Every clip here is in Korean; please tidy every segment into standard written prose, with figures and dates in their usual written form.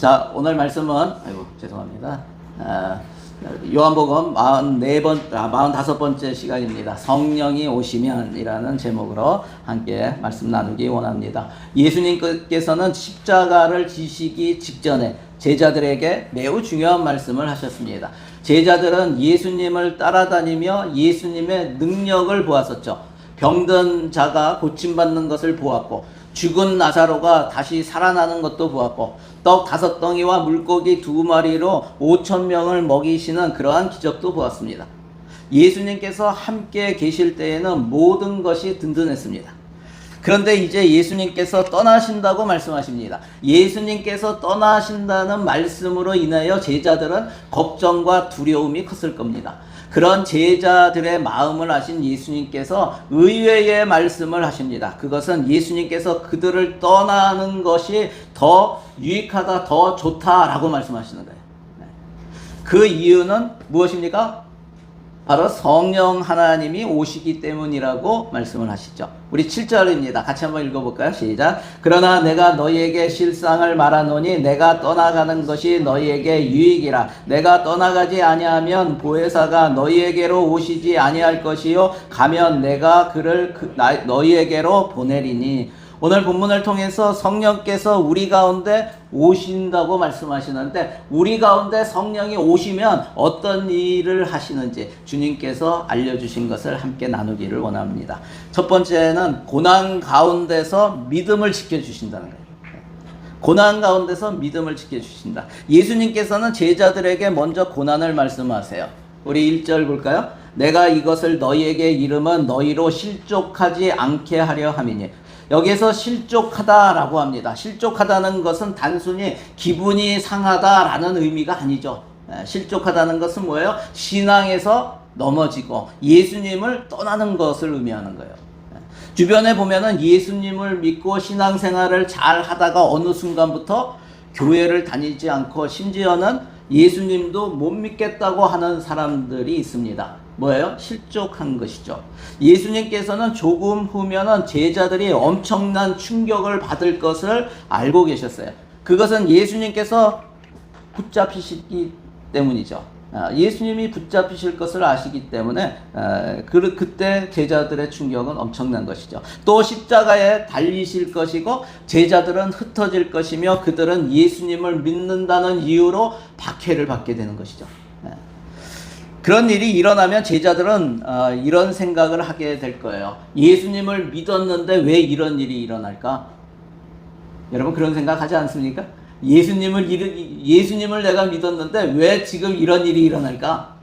자, 오늘 말씀은, 죄송합니다. 요한복음 45번째 시간입니다. 성령이 오시면 이라는 제목으로 함께 말씀 나누기 원합니다. 예수님께서는 십자가를 지시기 직전에 제자들에게 매우 중요한 말씀을 하셨습니다. 제자들은 예수님을 따라다니며 예수님의 능력을 보았었죠. 병든 자가 고침받는 것을 보았고, 죽은 나사로가 다시 살아나는 것도 보았고, 떡 5덩이와 물고기 2마리로 5,000명을 먹이시는 그러한 기적도 보았습니다. 예수님께서 함께 계실 때에는 모든 것이 든든했습니다. 그런데 이제 예수님께서 떠나신다고 말씀하십니다. 예수님께서 떠나신다는 말씀으로 인하여 제자들은 걱정과 두려움이 컸을 겁니다. 그런 제자들의 마음을 아신 예수님께서 의외의 말씀을 하십니다. 그것은 예수님께서 그들을 떠나는 것이 더 유익하다, 더 좋다라고 말씀하시는 거예요. 그 이유는 무엇입니까? 바로 성령 하나님이 오시기 때문이라고 말씀을 하시죠. 우리 7절입니다. 같이 한번 읽어볼까요? 시작. 그러나 내가 너희에게 실상을 말하노니 내가 떠나가는 것이 너희에게 유익이라. 내가 떠나가지 아니하면 보혜사가 너희에게로 오시지 아니할 것이요 가면 내가 그를 너희에게로 보내리니. 오늘 본문을 통해서 성령께서 우리 가운데 오신다고 말씀하시는데, 우리 가운데 성령이 오시면 어떤 일을 하시는지 주님께서 알려주신 것을 함께 나누기를 원합니다. 첫 번째는 고난 가운데서 믿음을 지켜주신다는 거예요. 고난 가운데서 믿음을 지켜주신다. 예수님께서는 제자들에게 먼저 고난을 말씀하세요. 우리 1절 볼까요? 내가 이것을 너희에게 이름은 너희로 실족하지 않게 하려 함이니. 여기에서 실족하다라고 합니다. 실족하다는 것은 단순히 기분이 상하다라는 의미가 아니죠. 실족하다는 것은 뭐예요? 신앙에서 넘어지고 예수님을 떠나는 것을 의미하는 거예요. 주변에 보면은 예수님을 믿고 신앙생활을 잘 하다가 어느 순간부터 교회를 다니지 않고 심지어는 예수님도 못 믿겠다고 하는 사람들이 있습니다. 뭐예요? 실족한 것이죠. 예수님께서는 조금 후면은 제자들이 엄청난 충격을 받을 것을 알고 계셨어요. 그것은 예수님께서 붙잡히시기 때문이죠. 예수님이 붙잡히실 것을 아시기 때문에 그때 제자들의 충격은 엄청난 것이죠. 또 십자가에 달리실 것이고 제자들은 흩어질 것이며 그들은 예수님을 믿는다는 이유로 박해를 받게 되는 것이죠. 그런 일이 일어나면 제자들은 이런 생각을 하게 될 거예요. 예수님을 믿었는데 왜 이런 일이 일어날까? 여러분 그런 생각 하지 않습니까? 예수님을 내가 믿었는데 왜 지금 이런 일이 일어날까?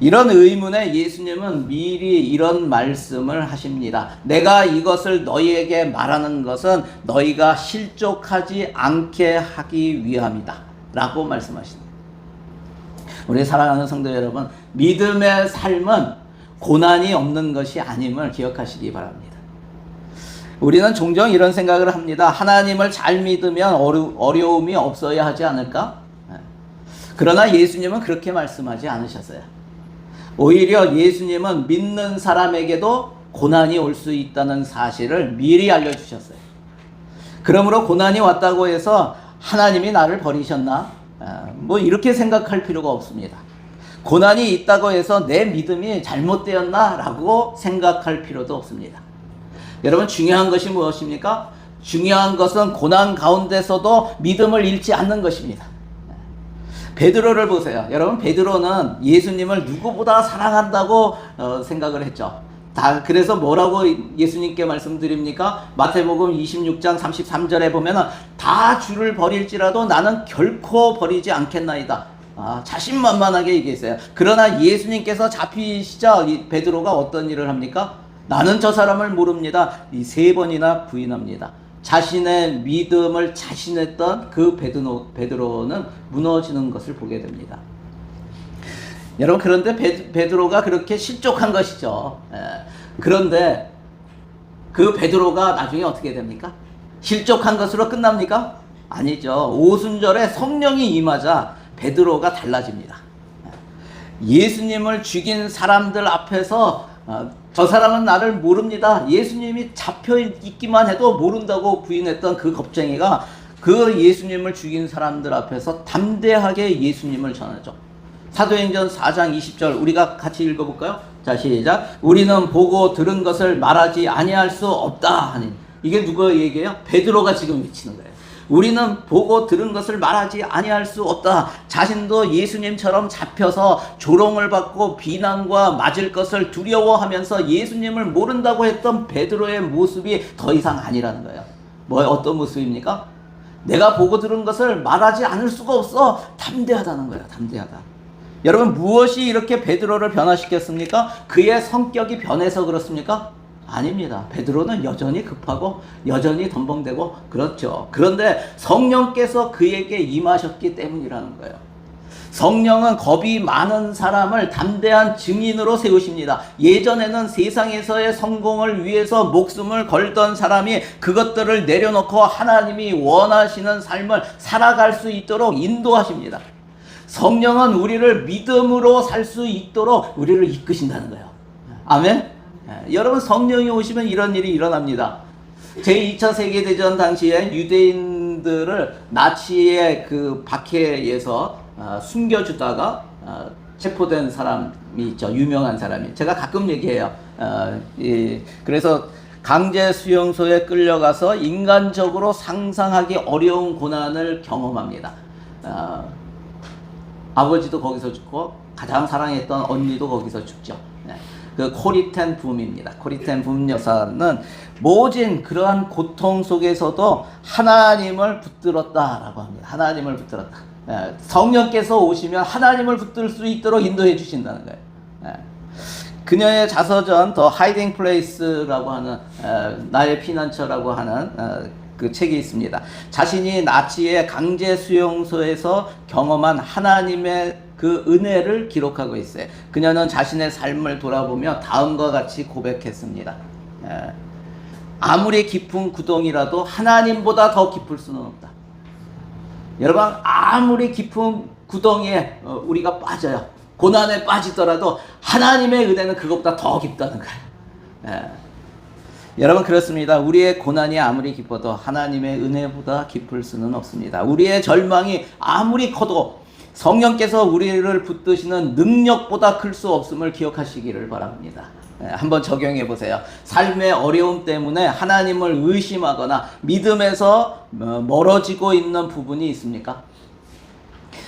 이런 의문에 예수님은 미리 이런 말씀을 하십니다. 내가 이것을 너희에게 말하는 것은 너희가 실족하지 않게 하기 위함이다 라고 말씀하십니다. 우리 사랑하는 성도 여러분, 믿음의 삶은 고난이 없는 것이 아님을 기억하시기 바랍니다. 우리는 종종 이런 생각을 합니다. 하나님을 잘 믿으면 어려움이 없어야 하지 않을까? 그러나 예수님은 그렇게 말씀하지 않으셨어요. 오히려 예수님은 믿는 사람에게도 고난이 올 수 있다는 사실을 미리 알려주셨어요. 그러므로 고난이 왔다고 해서 하나님이 나를 버리셨나? 뭐 이렇게 생각할 필요가 없습니다. 고난이 있다고 해서 내 믿음이 잘못되었나? 라고 생각할 필요도 없습니다. 여러분 중요한 것이 무엇입니까? 중요한 것은 고난 가운데서도 믿음을 잃지 않는 것입니다. 베드로를 보세요. 여러분 베드로는 예수님을 누구보다 사랑한다고 생각을 했죠. 그래서 뭐라고 예수님께 말씀드립니까? 마태복음 26장 33절에 보면은 다 주를 버릴지라도 나는 결코 버리지 않겠나이다. 자신만만하게 얘기했어요. 그러나 예수님께서 잡히시자 베드로가 어떤 일을 합니까? 나는 저 사람을 모릅니다. 이 3번이나 부인합니다. 자신의 믿음을 자신했던 그 베드로는 무너지는 것을 보게 됩니다. 여러분 그런데 베드로가 그렇게 실족한 것이죠. 그런데 그 베드로가 나중에 어떻게 됩니까? 실족한 것으로 끝납니까? 아니죠. 오순절에 성령이 임하자 베드로가 달라집니다. 예수님을 죽인 사람들 앞에서 저 사람은 나를 모릅니다. 예수님이 잡혀 있기만 해도 모른다고 부인했던 그 겁쟁이가 그 예수님을 죽인 사람들 앞에서 담대하게 예수님을 전하죠. 사도행전 4장 20절 우리가 같이 읽어볼까요? 자, 시작. 우리는 보고 들은 것을 말하지 아니할 수 없다 하니. 이게 누가 얘기해요? 베드로가 지금 외치는 거예요. 우리는 보고 들은 것을 말하지 아니할 수 없다. 자신도 예수님처럼 잡혀서 조롱을 받고 비난과 맞을 것을 두려워하면서 예수님을 모른다고 했던 베드로의 모습이 더 이상 아니라는 거예요. 어떤 모습입니까? 내가 보고 들은 것을 말하지 않을 수가 없어. 담대하다는 거예요. 담대하다. 여러분, 무엇이 이렇게 베드로를 변화시켰습니까? 그의 성격이 변해서 그렇습니까? 아닙니다. 베드로는 여전히 급하고 여전히 덤벙대고 그렇죠. 그런데 성령께서 그에게 임하셨기 때문이라는 거예요. 성령은 겁이 많은 사람을 담대한 증인으로 세우십니다. 예전에는 세상에서의 성공을 위해서 목숨을 걸던 사람이 그것들을 내려놓고 하나님이 원하시는 삶을 살아갈 수 있도록 인도하십니다. 성령은 우리를 믿음으로 살 수 있도록 우리를 이끄신다는 거예요. 아멘? 여러분, 성령이 오시면 이런 일이 일어납니다. 제2차 세계대전 당시에 유대인들을 나치의 그 박해에서 숨겨주다가 체포된 사람이 있죠. 유명한 사람이. 제가 가끔 얘기해요. 그래서 강제 수용소에 끌려가서 인간적으로 상상하기 어려운 고난을 경험합니다. 아버지도 거기서 죽고 가장 사랑했던 언니도 거기서 죽죠. 그 코리텐 붐입니다. 코리텐 붐 여사는 모진 그러한 고통 속에서도 하나님을 붙들었다라고 합니다. 하나님을 붙들었다. 성령께서 오시면 하나님을 붙들 수 있도록 인도해 주신다는 거예요. 그녀의 자서전 더 하이딩 플레이스라고 하는 나의 피난처라고 하는 그 책이 있습니다. 자신이 나치의 강제 수용소에서 경험한 하나님의 그 은혜를 기록하고 있어요. 그녀는 자신의 삶을 돌아보며 다음과 같이 고백했습니다. 아무리 깊은 구덩이라도 하나님보다 더 깊을 수는 없다. 여러분, 아무리 깊은 구덩이에 우리가 빠져요. 고난에 빠지더라도 하나님의 은혜는 그것보다 더 깊다는 거예요. 여러분, 그렇습니다. 우리의 고난이 아무리 깊어도 하나님의 은혜보다 깊을 수는 없습니다. 우리의 절망이 아무리 커도 성령께서 우리를 붙드시는 능력보다 클 수 없음을 기억하시기를 바랍니다. 한번 적용해 보세요. 삶의 어려움 때문에 하나님을 의심하거나 믿음에서 멀어지고 있는 부분이 있습니까?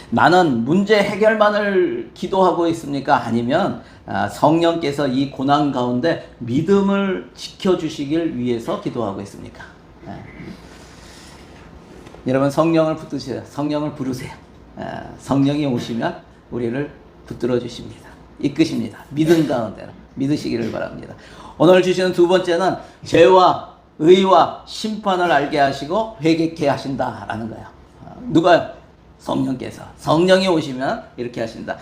나는 문제 해결만을 기도하고 있습니까? 아니면 성령께서 이 고난 가운데 믿음을 지켜주시길 위해서 기도하고 있습니까? 여러분, 성령을 붙드세요. 성령을 부르세요. 성령이 오시면 우리를 붙들어 주십니다. 이끄십니다. 믿음 가운데로 믿으시기를 바랍니다. 오늘 주시는 두 번째는 죄와 의와 심판을 알게 하시고 회개케 하신다라는 거예요. 누가요? 성령께서. 성령이 오시면 이렇게 하신다.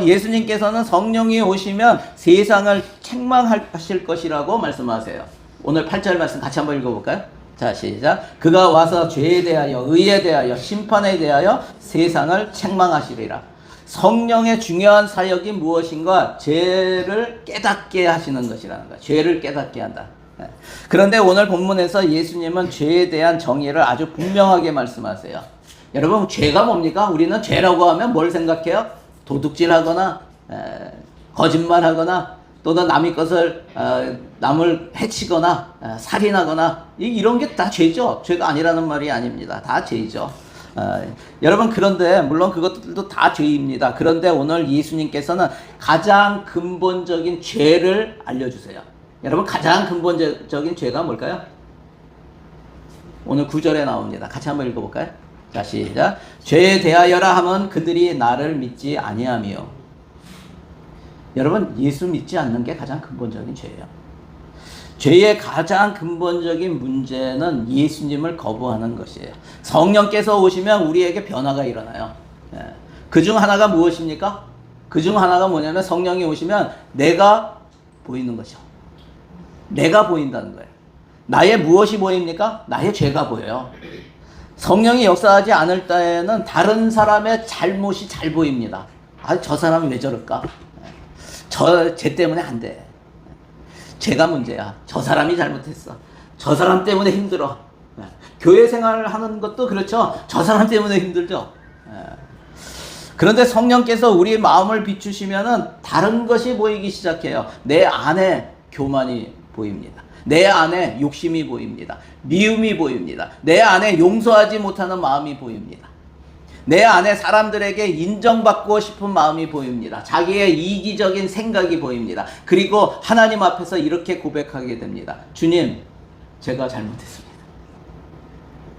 예수님께서는 성령이 오시면 세상을 책망하실 것이라고 말씀하세요. 오늘 8절 말씀 같이 한번 읽어볼까요? 자, 시작. 그가 와서 죄에 대하여 의에 대하여 심판에 대하여 세상을 책망하시리라. 성령의 중요한 사역이 무엇인가? 죄를 깨닫게 하시는 것이라는 거야. 죄를 깨닫게 한다. 그런데 오늘 본문에서 예수님은 죄에 대한 정의를 아주 분명하게 말씀하세요. 여러분, 죄가 뭡니까? 우리는 죄라고 하면 뭘 생각해요? 도둑질하거나 거짓말하거나 또는 남의 것을 남을 해치거나 살인하거나 이런 게 다 죄죠. 죄가 아니라는 말이 아닙니다. 다 죄죠. 여러분, 그런데 물론 그것들도 다 죄입니다. 그런데 오늘 예수님께서는 가장 근본적인 죄를 알려주세요. 여러분, 가장 근본적인 죄가 뭘까요? 오늘 9절에 나옵니다. 같이 한번 읽어볼까요? 자, 시작. 죄에 대하여라 하면 그들이 나를 믿지 아니하며. 여러분, 예수 믿지 않는 게 가장 근본적인 죄예요. 죄의 가장 근본적인 문제는 예수님을 거부하는 것이에요. 성령께서 오시면 우리에게 변화가 일어나요. 그 중 하나가 무엇입니까? 그 중 하나가 뭐냐면 성령이 오시면 내가 보이는 거죠. 내가 보인다는 거예요. 나의 무엇이 보입니까? 나의 죄가 보여요. 성령이 역사하지 않을 때에는 다른 사람의 잘못이 잘 보입니다. 저 사람이 왜 저럴까? 쟤 때문에 안 돼. 쟤가 문제야. 저 사람이 잘못했어. 저 사람 때문에 힘들어. 교회 생활을 하는 것도 그렇죠. 저 사람 때문에 힘들죠. 그런데 성령께서 우리 마음을 비추시면은 다른 것이 보이기 시작해요. 내 안에 교만이 보입니다. 내 안에 욕심이 보입니다. 미움이 보입니다. 내 안에 용서하지 못하는 마음이 보입니다. 내 안에 사람들에게 인정받고 싶은 마음이 보입니다. 자기의 이기적인 생각이 보입니다. 그리고 하나님 앞에서 이렇게 고백하게 됩니다. 주님, 제가 잘못했습니다.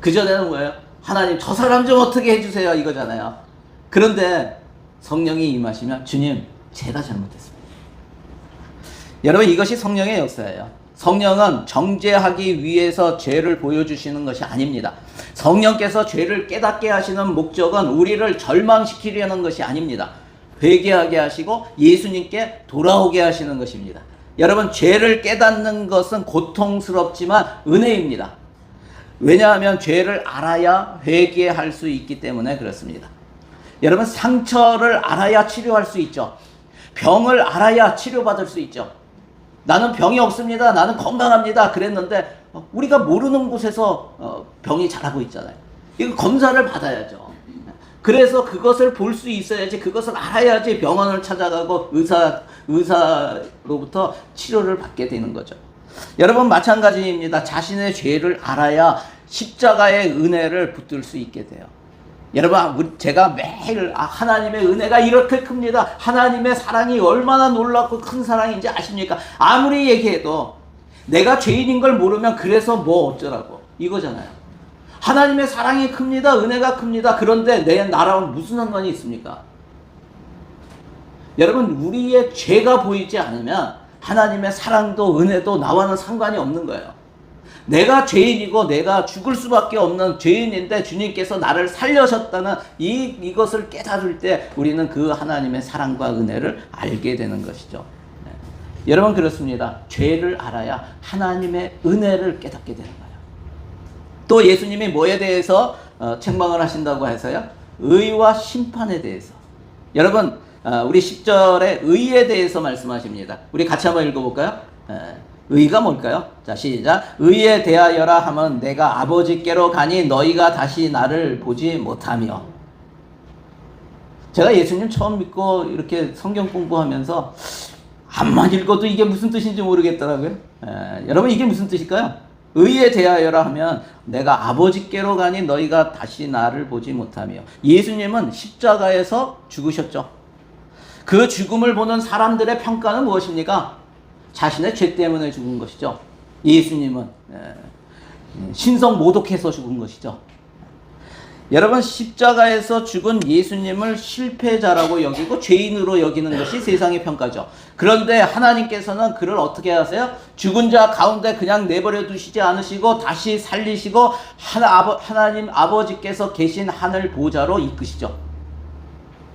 그전에는 뭐예요? 하나님, 저 사람 좀 어떻게 해주세요, 이거잖아요. 그런데 성령이 임하시면 주님, 제가 잘못했습니다. 여러분, 이것이 성령의 역사예요. 성령은 정죄하기 위해서 죄를 보여주시는 것이 아닙니다. 성령께서 죄를 깨닫게 하시는 목적은 우리를 절망시키려는 것이 아닙니다. 회개하게 하시고 예수님께 돌아오게 하시는 것입니다. 여러분, 죄를 깨닫는 것은 고통스럽지만 은혜입니다. 왜냐하면 죄를 알아야 회개할 수 있기 때문에 그렇습니다. 여러분, 상처를 알아야 치료할 수 있죠. 병을 알아야 치료받을 수 있죠. 나는 병이 없습니다. 나는 건강합니다. 그랬는데 우리가 모르는 곳에서 병이 자라고 있잖아요. 이거 검사를 받아야죠. 그래서 그것을 볼 수 있어야지, 그것을 알아야지 병원을 찾아가고 의사로부터 치료를 받게 되는 거죠. 여러분, 마찬가지입니다. 자신의 죄를 알아야 십자가의 은혜를 붙들 수 있게 돼요. 여러분, 제가 매일 하나님의 은혜가 이렇게 큽니다. 하나님의 사랑이 얼마나 놀랍고 큰 사랑인지 아십니까? 아무리 얘기해도 내가 죄인인 걸 모르면 그래서 뭐 어쩌라고 이거잖아요. 하나님의 사랑이 큽니다. 은혜가 큽니다. 그런데 내 나라와 무슨 상관이 있습니까? 여러분, 우리의 죄가 보이지 않으면 하나님의 사랑도 은혜도 나와는 상관이 없는 거예요. 내가 죄인이고 내가 죽을 수밖에 없는 죄인인데 주님께서 나를 살려셨다는 이것을 깨달을 때 우리는 그 하나님의 사랑과 은혜를 알게 되는 것이죠. 네. 여러분, 그렇습니다. 죄를 알아야 하나님의 은혜를 깨닫게 되는 거예요. 또 예수님이 뭐에 대해서 책망을 하신다고 해서요? 의와 심판에 대해서. 여러분, 우리 10절에 의에 대해서 말씀하십니다. 우리 같이 한번 읽어볼까요? 의가 뭘까요? 자, 시작. 의에 대하여라 하면 내가 아버지께로 가니 너희가 다시 나를 보지 못하며. 제가 예수님 처음 믿고 이렇게 성경 공부하면서 암만 읽어도 이게 무슨 뜻인지 모르겠더라고요. 여러분, 이게 무슨 뜻일까요? 의에 대하여라 하면 내가 아버지께로 가니 너희가 다시 나를 보지 못하며. 예수님은 십자가에서 죽으셨죠. 그 죽음을 보는 사람들의 평가는 무엇입니까? 자신의 죄 때문에 죽은 것이죠. 예수님은 신성 모독해서 죽은 것이죠. 여러분, 십자가에서 죽은 예수님을 실패자라고 여기고 죄인으로 여기는 것이 세상의 평가죠. 그런데 하나님께서는 그를 어떻게 하세요? 죽은 자 가운데 그냥 내버려 두시지 않으시고 다시 살리시고 하나님 아버지께서 계신 하늘 보좌로 이끄시죠.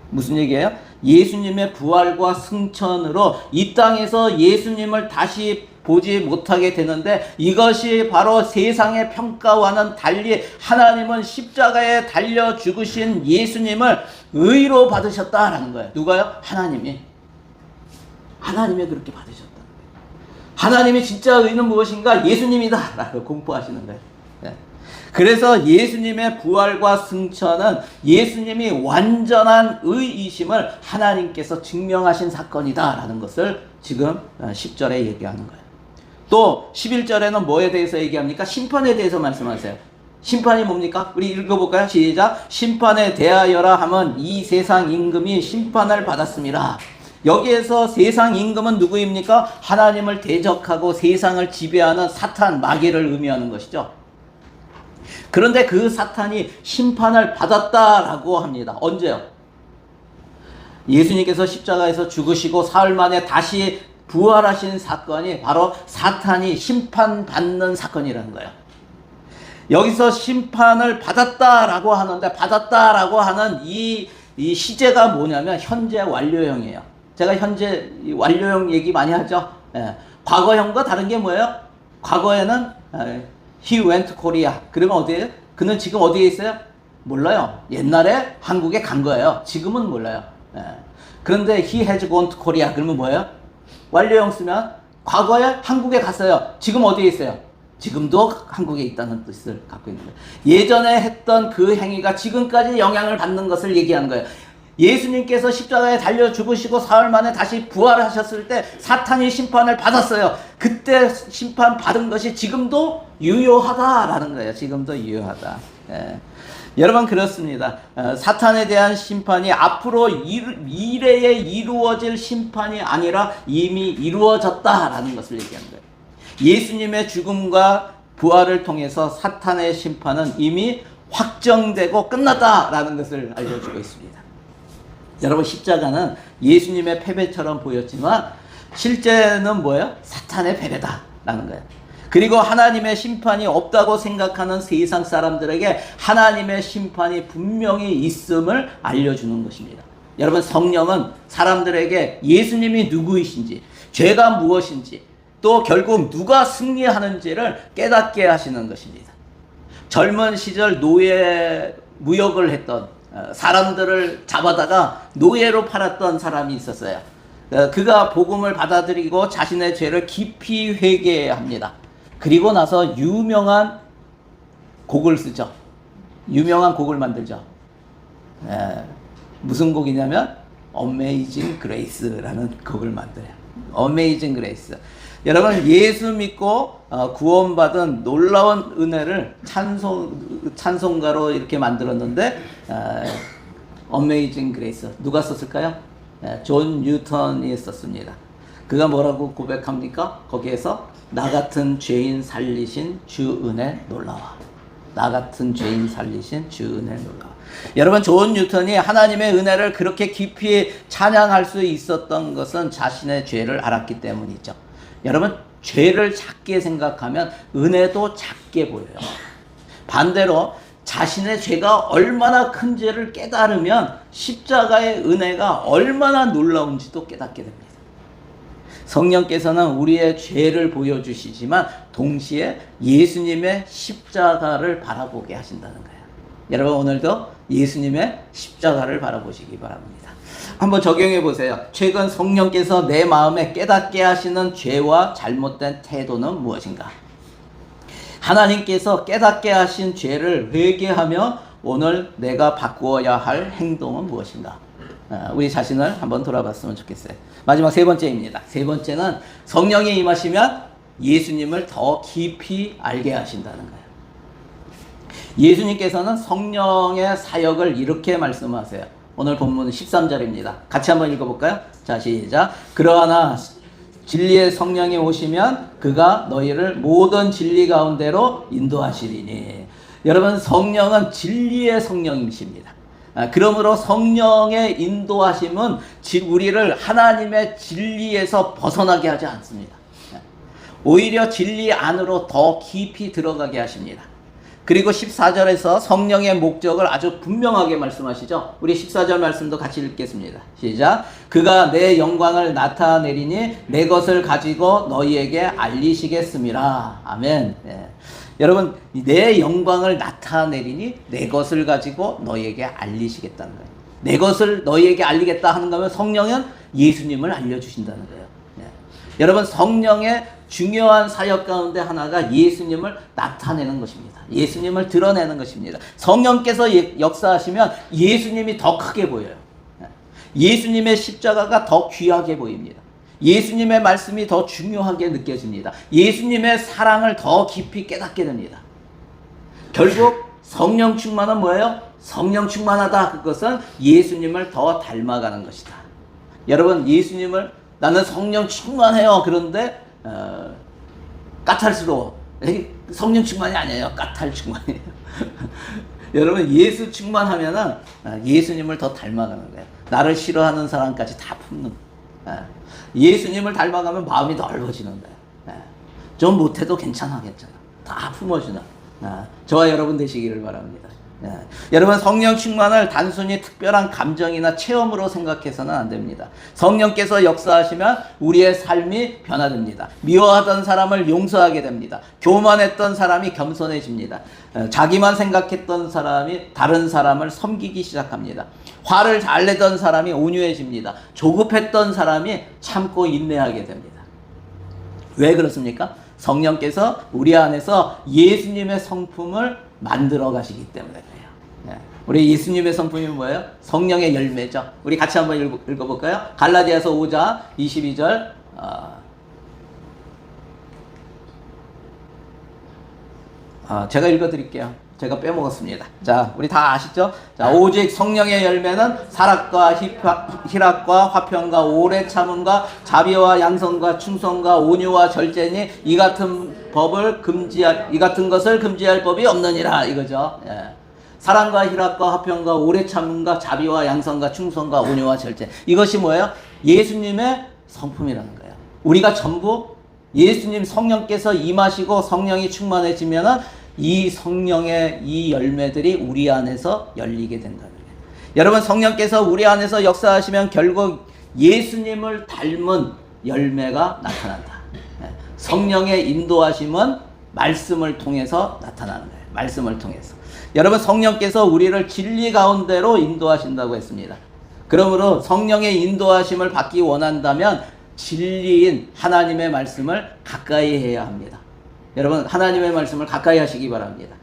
무슨 얘기예요? 예수님의 부활과 승천으로 이 땅에서 예수님을 다시 보지 못하게 되는데, 이것이 바로 세상의 평가와는 달리 하나님은 십자가에 달려 죽으신 예수님을 의로 받으셨다라는 거예요. 누가요? 하나님이 그렇게 받으셨다는 거예요. 하나님이 진짜 의는 무엇인가? 예수님이다 라고 공포하시는 거예요. 그래서 예수님의 부활과 승천은 예수님이 완전한 의이심을 하나님께서 증명하신 사건이다 라는 것을 지금 10절에 얘기하는 거예요. 또 11절에는 뭐에 대해서 얘기합니까? 심판에 대해서 말씀하세요. 심판이 뭡니까? 우리 읽어볼까요? 시작. 심판에 대하여라 하면 이 세상 임금이 심판을 받았습니다. 여기에서 세상 임금은 누구입니까? 하나님을 대적하고 세상을 지배하는 사탄, 마귀를 의미하는 것이죠. 그런데 그 사탄이 심판을 받았다라고 합니다. 언제요? 예수님께서 십자가에서 죽으시고 사흘 만에 다시 부활하신 사건이 바로 사탄이 심판받는 사건이라는 거예요. 여기서 심판을 받았다라고 하는데, 받았다라고 하는 이 시제가 뭐냐면 현재 완료형이에요. 제가 현재 완료형 얘기 많이 하죠. 과거형과 다른 게 뭐예요? 과거에는 He went to Korea. 그러면 어디에요? 그는 지금 어디에 있어요? 몰라요. 옛날에 한국에 간 거예요. 지금은 몰라요. 그런데 He has gone to Korea. 그러면 뭐예요? 완료형 쓰면 과거에 한국에 갔어요. 지금 어디에 있어요? 지금도 한국에 있다는 뜻을 갖고 있는 거예요. 예전에 했던 그 행위가 지금까지 영향을 받는 것을 얘기하는 거예요. 예수님께서 십자가에 달려 죽으시고 사흘 만에 다시 부활하셨을 때 사탄이 심판을 받았어요. 그때 심판 받은 것이 지금도 유효하다라는 거예요. 지금도 유효하다. 예. 여러분 그렇습니다. 사탄에 대한 심판이 앞으로 미래에 이루어질 심판이 아니라 이미 이루어졌다라는 것을 얘기하는 거예요. 예수님의 죽음과 부활을 통해서 사탄의 심판은 이미 확정되고 끝났다라는 것을 알려주고 있습니다. 여러분 십자가는 예수님의 패배처럼 보였지만 실제는 뭐예요? 사탄의 패배다라는 거예요. 그리고 하나님의 심판이 없다고 생각하는 세상 사람들에게 하나님의 심판이 분명히 있음을 알려주는 것입니다. 여러분 성령은 사람들에게 예수님이 누구이신지, 죄가 무엇인지, 또 결국 누가 승리하는지를 깨닫게 하시는 것입니다. 젊은 시절 노예 무역을 했던 사람들을 잡아다가 노예로 팔았던 사람이 있었어요. 그가 복음을 받아들이고 자신의 죄를 깊이 회개합니다. 그리고 나서 유명한 곡을 쓰죠. 유명한 곡을 만들죠. 무슨 곡이냐면 Amazing Grace라는 곡을 만들어요. Amazing Grace. 여러분 예수 믿고 구원받은 놀라운 은혜를 찬송가로 이렇게 만들었는데 Amazing Grace 누가 썼을까요? 존 뉴턴이 썼습니다. 그가 뭐라고 고백합니까? 거기에서 나 같은 죄인 살리신 주 은혜 놀라워. 나 같은 죄인 살리신 주 은혜 놀라워. 여러분 존 뉴턴이 하나님의 은혜를 그렇게 깊이 찬양할 수 있었던 것은 자신의 죄를 알았기 때문이죠. 여러분 죄를 작게 생각하면 은혜도 작게 보여요. 반대로 자신의 죄가 얼마나 큰지를 깨달으면 십자가의 은혜가 얼마나 놀라운지도 깨닫게 됩니다. 성령께서는 우리의 죄를 보여주시지만 동시에 예수님의 십자가를 바라보게 하신다는 거예요. 여러분 오늘도 예수님의 십자가를 바라보시기 바랍니다. 한번 적용해 보세요. 최근 성령께서 내 마음에 깨닫게 하시는 죄와 잘못된 태도는 무엇인가? 하나님께서 깨닫게 하신 죄를 회개하며 오늘 내가 바꾸어야 할 행동은 무엇인가? 우리 자신을 한번 돌아봤으면 좋겠어요. 마지막 세 번째입니다. 세 번째는 성령이 임하시면 예수님을 더 깊이 알게 하신다는 거예요. 예수님께서는 성령의 사역을 이렇게 말씀하세요. 오늘 본문 13절입니다. 같이 한번 읽어볼까요? 자, 시작. 그러나 진리의 성령이 오시면 그가 너희를 모든 진리 가운데로 인도하시리니. 여러분 성령은 진리의 성령이십니다. 그러므로 성령의 인도하심은 우리를 하나님의 진리에서 벗어나게 하지 않습니다. 오히려 진리 안으로 더 깊이 들어가게 하십니다. 그리고 14절에서 성령의 목적을 아주 분명하게 말씀하시죠. 우리 14절 말씀도 같이 읽겠습니다. 시작. 그가 내 영광을 나타내리니 내 것을 가지고 너희에게 알리시겠음이라. 아멘. 예. 여러분 내 영광을 나타내리니 내 것을 가지고 너희에게 알리시겠다는 거예요. 내 것을 너희에게 알리겠다 하는 거면 성령은 예수님을 알려주신다는 거예요. 예. 여러분 성령의 중요한 사역 가운데 하나가 예수님을 나타내는 것입니다. 예수님을 드러내는 것입니다. 성령께서 역사하시면 예수님이 더 크게 보여요. 예수님의 십자가가 더 귀하게 보입니다. 예수님의 말씀이 더 중요하게 느껴집니다. 예수님의 사랑을 더 깊이 깨닫게 됩니다. 결국 성령 충만은 뭐예요? 성령 충만하다. 그것은 예수님을 더 닮아가는 것이다. 여러분 예수님을 나는 성령 충만해요. 그런데 까탈스러워. 성령 충만이 아니에요. 까탈 충만이에요. 여러분 예수 충만하면은 예수님을 더 닮아가는 거예요. 나를 싫어하는 사람까지 다 품는 거예요. 예수님을 닮아가면 마음이 넓어지는 거예요. 좀 못해도 괜찮아. 다 품어주는 저와 여러분 되시기를 바랍니다. 여러분 성령 충만을 단순히 특별한 감정이나 체험으로 생각해서는 안 됩니다. 성령께서 역사하시면 우리의 삶이 변화됩니다. 미워하던 사람을 용서하게 됩니다. 교만했던 사람이 겸손해집니다. 자기만 생각했던 사람이 다른 사람을 섬기기 시작합니다. 화를 잘 내던 사람이 온유해집니다. 조급했던 사람이 참고 인내하게 됩니다. 왜 그렇습니까? 성령께서 우리 안에서 예수님의 성품을 만들어 가시기 때문에 그래요. 우리 예수님의 성품이 뭐예요? 성령의 열매죠. 우리 같이 한번 읽어볼까요? 갈라디아서 5장 22절. 제가 읽어드릴게요. 제가 빼먹었습니다. 자, 우리 다 아시죠? 자, 오직 성령의 열매는 사랑과 희락과 화평과 오래 참음과 자비와 양선과 충성과 온유와 절제니 이 같은 것을 금지할 법이 없느니라 이거죠. 사랑과 희락과 화평과 오래 참음과 자비와 양선과 충성과 온유와 절제. 이것이 뭐예요? 예수님의 성품이라는 거예요. 우리가 전부 예수님 성령께서 임하시고 성령이 충만해지면은 이 성령의 이 열매들이 우리 안에서 열리게 된다는 거예요. 여러분, 성령께서 우리 안에서 역사하시면 결국 예수님을 닮은 열매가 나타난다. 성령의 인도하심은 말씀을 통해서 나타나는 거예요. 말씀을 통해서. 여러분, 성령께서 우리를 진리 가운데로 인도하신다고 했습니다. 그러므로 성령의 인도하심을 받기 원한다면 진리인 하나님의 말씀을 가까이 해야 합니다. 여러분, 하나님의 말씀을 가까이 하시기 바랍니다.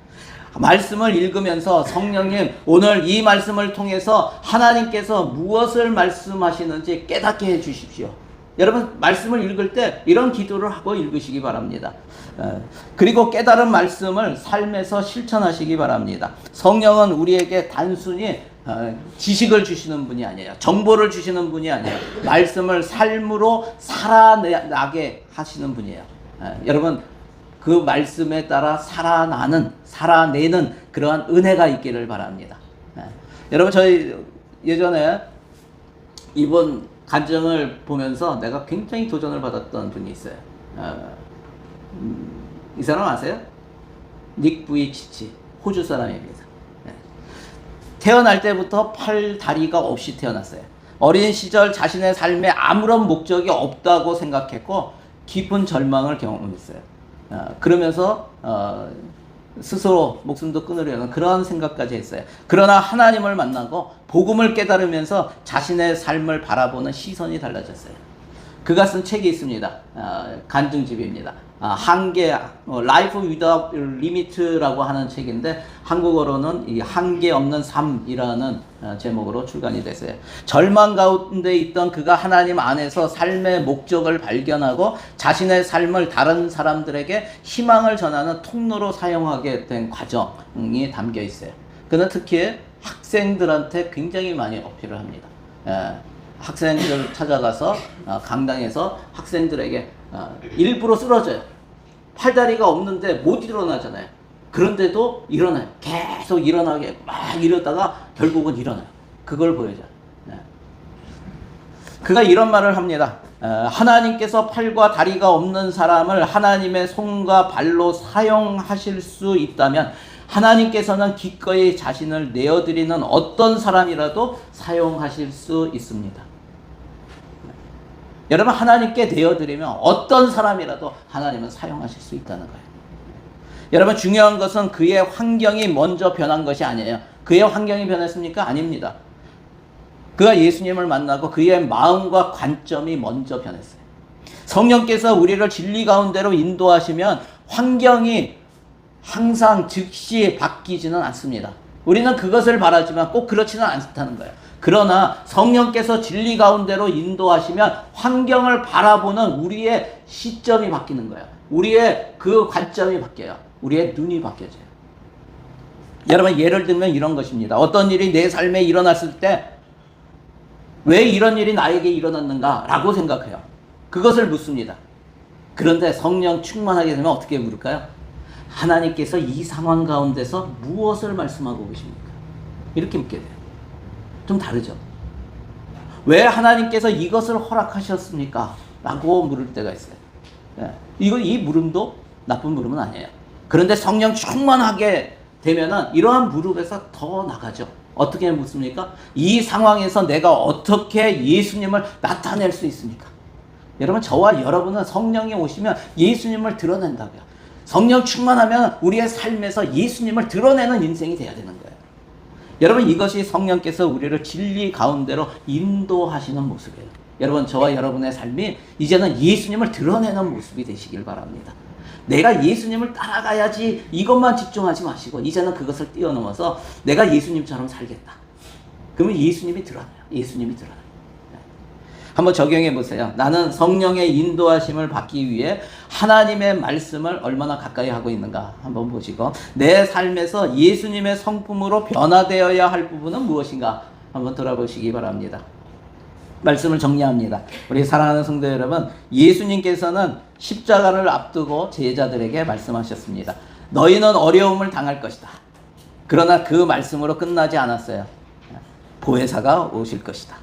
말씀을 읽으면서 성령님, 오늘 이 말씀을 통해서 하나님께서 무엇을 말씀하시는지 깨닫게 해 주십시오. 여러분, 말씀을 읽을 때 이런 기도를 하고 읽으시기 바랍니다. 그리고 깨달은 말씀을 삶에서 실천하시기 바랍니다. 성령은 우리에게 단순히 지식을 주시는 분이 아니에요. 정보를 주시는 분이 아니에요. 말씀을 삶으로 살아나게 하시는 분이에요. 여러분, 그 말씀에 따라 살아내는 그러한 은혜가 있기를 바랍니다. 여러분, 저희 예전에 이번 간증을 보면서 내가 굉장히 도전을 받았던 분이 있어요. 이 사람 아세요? 닉 부이치치, 호주 사람입니다. 태어날 때부터 팔, 다리가 없이 태어났어요. 어린 시절 자신의 삶에 아무런 목적이 없다고 생각했고 깊은 절망을 경험했어요. 그러면서 스스로 목숨도 끊으려는 그러한 생각까지 했어요. 그러나 하나님을 만나고 복음을 깨달으면서 자신의 삶을 바라보는 시선이 달라졌어요. 그가 쓴 책이 있습니다. 간증집입니다. 한계, Life Without Limit라고 하는 책인데 한국어로는 이 한계 없는 삶이라는 제목으로 출간이 됐어요. 절망 가운데 있던 그가 하나님 안에서 삶의 목적을 발견하고 자신의 삶을 다른 사람들에게 희망을 전하는 통로로 사용하게 된 과정이 담겨 있어요. 그는 특히 학생들한테 굉장히 많이 어필을 합니다. 학생들 찾아가서 강당에서 학생들에게 일부러 쓰러져요. 팔다리가 없는데 못 일어나잖아요. 그런데도 일어나요. 계속 일어나게 막 이러다가 결국은 일어나요. 그걸 보여줘요. 그가 이런 말을 합니다. 하나님께서 팔과 다리가 없는 사람을 하나님의 손과 발로 사용하실 수 있다면 하나님께서는 기꺼이 자신을 내어드리는 어떤 사람이라도 사용하실 수 있습니다. 여러분, 하나님께 내어드리면 어떤 사람이라도 하나님은 사용하실 수 있다는 거예요. 여러분, 중요한 것은 그의 환경이 먼저 변한 것이 아니에요. 그의 환경이 변했습니까? 아닙니다. 그가 예수님을 만나고 그의 마음과 관점이 먼저 변했어요. 성령께서 우리를 진리 가운데로 인도하시면 환경이 항상 즉시 바뀌지는 않습니다. 우리는 그것을 바라지만 꼭 그렇지는 않다는 거예요. 그러나 성령께서 진리 가운데로 인도하시면 환경을 바라보는 우리의 시점이 바뀌는 거예요. 우리의 그 관점이 바뀌어요. 우리의 눈이 바뀌어져요. 여러분, 예를 들면 이런 것입니다. 어떤 일이 내 삶에 일어났을 때 왜 이런 일이 나에게 일어났는가 라고 생각해요. 그것을 묻습니다. 그런데 성령 충만하게 되면 어떻게 물을까요? 하나님께서 이 상황 가운데서 무엇을 말씀하고 계십니까? 이렇게 묻게 돼요. 좀 다르죠. 왜 하나님께서 이것을 허락하셨습니까? 라고 물을 때가 있어요. 이 물음도 나쁜 물음은 아니에요. 그런데 성령 충만하게 되면은 이러한 물음에서 더 나가죠. 어떻게 묻습니까? 이 상황에서 내가 어떻게 예수님을 나타낼 수 있습니까? 여러분, 저와 여러분은 성령이 오시면 예수님을 드러낸다고요. 성령 충만하면 우리의 삶에서 예수님을 드러내는 인생이 돼야 되는 거예요. 여러분, 이것이 성령께서 우리를 진리 가운데로 인도하시는 모습이에요. 여러분, 저와 여러분의 삶이 이제는 예수님을 드러내는 모습이 되시길 바랍니다. 내가 예수님을 따라가야지 이것만 집중하지 마시고 이제는 그것을 뛰어넘어서 내가 예수님처럼 살겠다. 그러면 예수님이 드러나요. 예수님이 드러나요. 한번 적용해 보세요. 나는 성령의 인도하심을 받기 위해 하나님의 말씀을 얼마나 가까이 하고 있는가 한번 보시고 내 삶에서 예수님의 성품으로 변화되어야 할 부분은 무엇인가 한번 돌아보시기 바랍니다. 말씀을 정리합니다. 우리 사랑하는 성도 여러분, 예수님께서는 십자가를 앞두고 제자들에게 말씀하셨습니다. 너희는 어려움을 당할 것이다. 그러나 그 말씀으로 끝나지 않았어요. 보혜사가 오실 것이다.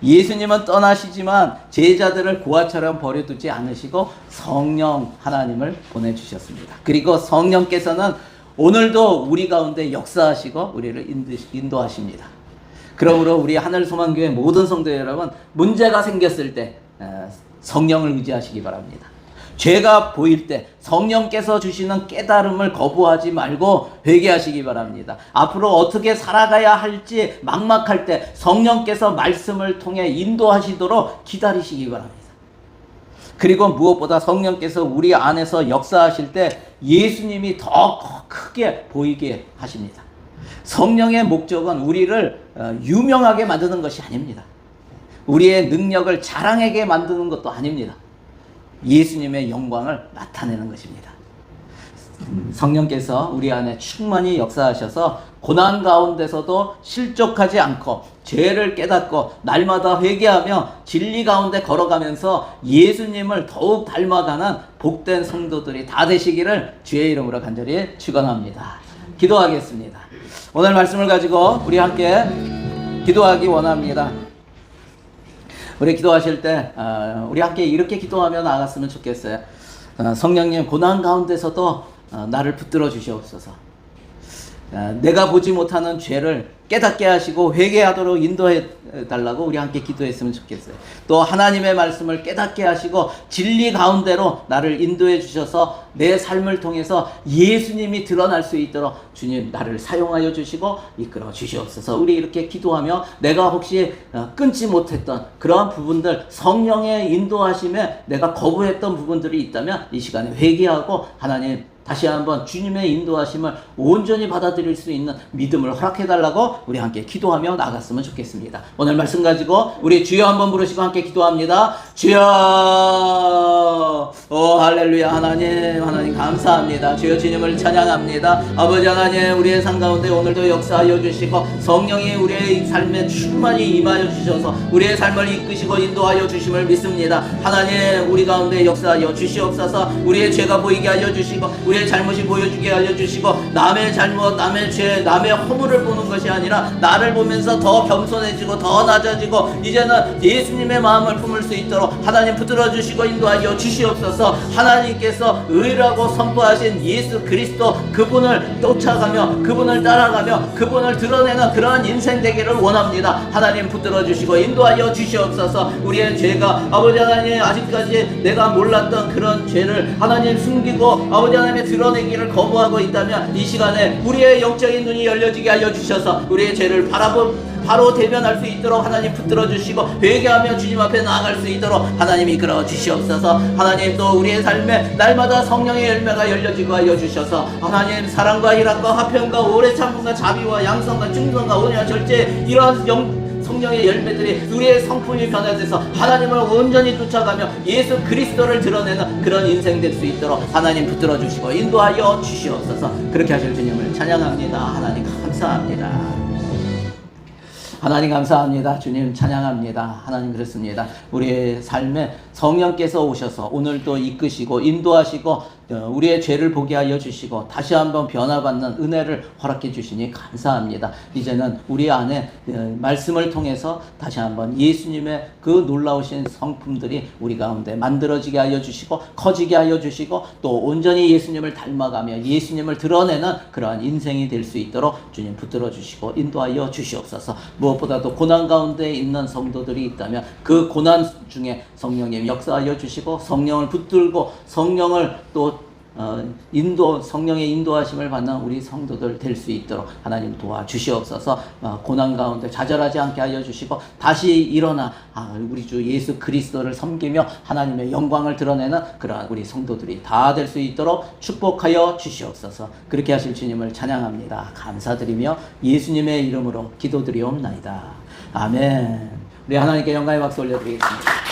예수님은 떠나시지만 제자들을 고아처럼 버려두지 않으시고 성령 하나님을 보내주셨습니다. 그리고 성령께서는 오늘도 우리 가운데 역사하시고 우리를 인도하십니다. 그러므로 우리 하늘소망교회 모든 성도 여러분, 문제가 생겼을 때 성령을 의지하시기 바랍니다. 죄가 보일 때 성령께서 주시는 깨달음을 거부하지 말고 회개하시기 바랍니다. 앞으로 어떻게 살아가야 할지 막막할 때 성령께서 말씀을 통해 인도하시도록 기다리시기 바랍니다. 그리고 무엇보다 성령께서 우리 안에서 역사하실 때 예수님이 더 크게 보이게 하십니다. 성령의 목적은 우리를 유명하게 만드는 것이 아닙니다. 우리의 능력을 자랑하게 만드는 것도 아닙니다. 예수님의 영광을 나타내는 것입니다. 성령께서 우리 안에 충만히 역사하셔서 고난 가운데서도 실족하지 않고 죄를 깨닫고 날마다 회개하며 진리 가운데 걸어가면서 예수님을 더욱 닮아가는 복된 성도들이 다 되시기를 주의 이름으로 간절히 축원합니다. 기도하겠습니다. 오늘 말씀을 가지고 우리 함께 기도하기 원합니다. 우리 기도하실 때 우리 함께 이렇게 기도하며 나아갔으면 좋겠어요. 성령님, 고난 가운데서도 나를 붙들어 주시옵소서. 내가 보지 못하는 죄를 깨닫게 하시고 회개하도록 인도해 달라고 우리 함께 기도했으면 좋겠어요. 또 하나님의 말씀을 깨닫게 하시고 진리 가운데로 나를 인도해 주셔서 내 삶을 통해서 예수님이 드러날 수 있도록 주님 나를 사용하여 주시고 이끌어 주시옵소서. 우리 이렇게 기도하며 내가 혹시 끊지 못했던 그러한 부분들, 성령의 인도하심에 내가 거부했던 부분들이 있다면 이 시간에 회개하고 하나님 다시 한번 주님의 인도하심을 온전히 받아들일 수 있는 믿음을 허락해달라고 우리 함께 기도하며 나갔으면 좋겠습니다. 오늘 말씀 가지고 우리 주여 한번 부르시고 함께 기도합니다. 주여. 오 할렐루야. 하나님 감사합니다. 주여 주님을 찬양합니다. 아버지 하나님, 우리의 삶 가운데 오늘도 역사하여 주시고 성령이 우리의 삶에 충만히 임하여 주셔서 우리의 삶을 이끄시고 인도하여 주심을 믿습니다. 하나님, 우리 가운데 역사하여 주시옵소서. 우리의 죄가 보이게 하여 주시고 우리의 잘못이 보여주게 알려주시고 남의 잘못, 남의 죄, 남의 허물을 보는 것이 아니라 나를 보면서 더 겸손해지고 더 낮아지고 이제는 예수님의 마음을 품을 수 있도록 하나님 붙들어 주시고 인도하여 주시옵소서. 하나님께서 의라고 선포하신 예수 그리스도, 그분을 쫓아가며 그분을 따라가며 그분을 드러내는 그러한 인생 되기를 원합니다. 하나님 붙들어 주시고 인도하여 주시옵소서. 우리의 죄가 아버지 하나님 아직까지 내가 몰랐던 그런 죄를 하나님 숨기고 아버지 하나님 드러내기를 거부하고 있다면 이 시간에 우리의 영적인 눈이 열려지게 하여 주셔서 우리의 죄를 바로 대변할 수 있도록 하나님 붙들어 주시고 회개하며 주님 앞에 나아갈 수 있도록 하나님 이끌어 주시옵소서. 하나님 또 우리의 삶에 날마다 성령의 열매가 열려지고 하여 주셔서 하나님 사랑과 희락과 화평과 오래 참음과 자비와 양성과 충성과 온유와 절제, 이러한 성령의 열매들이 우리의 성품이 변화돼서 하나님을 온전히 쫓아가며 예수 그리스도를 드러내는 그런 인생 될 수 있도록 하나님 붙들어 주시고 인도하여 주시옵소서. 그렇게 하실 주님을 찬양합니다. 하나님 감사합니다. 하나님 감사합니다. 주님 찬양합니다. 하나님 그렇습니다. 우리의 삶에 성령께서 오셔서 오늘도 이끄시고 인도하시고 우리의 죄를 보게 하여 주시고 다시 한번 변화받는 은혜를 허락해 주시니 감사합니다. 이제는 우리 안에 말씀을 통해서 다시 한번 예수님의 그 놀라우신 성품들이 우리 가운데 만들어지게 하여 주시고 커지게 하여 주시고 또 온전히 예수님을 닮아가며 예수님을 드러내는 그러한 인생이 될 수 있도록 주님 붙들어 주시고 인도하여 주시옵소서. 무엇보다도 고난 가운데 있는 성도들이 있다면 그 고난 중에 성령님 역사하여 주시고 성령을 붙들고 성령을 또 성령의 인도하심을 받는 우리 성도들 될 수 있도록 하나님 도와주시옵소서. 고난 가운데 좌절하지 않게 하여 주시고 다시 일어나 우리 주 예수 그리스도를 섬기며 하나님의 영광을 드러내는 그러한 우리 성도들이 다 될 수 있도록 축복하여 주시옵소서. 그렇게 하실 주님을 찬양합니다. 감사드리며 예수님의 이름으로 기도드리옵나이다. 아멘. 우리 하나님께 영광의 박수 올려드리겠습니다.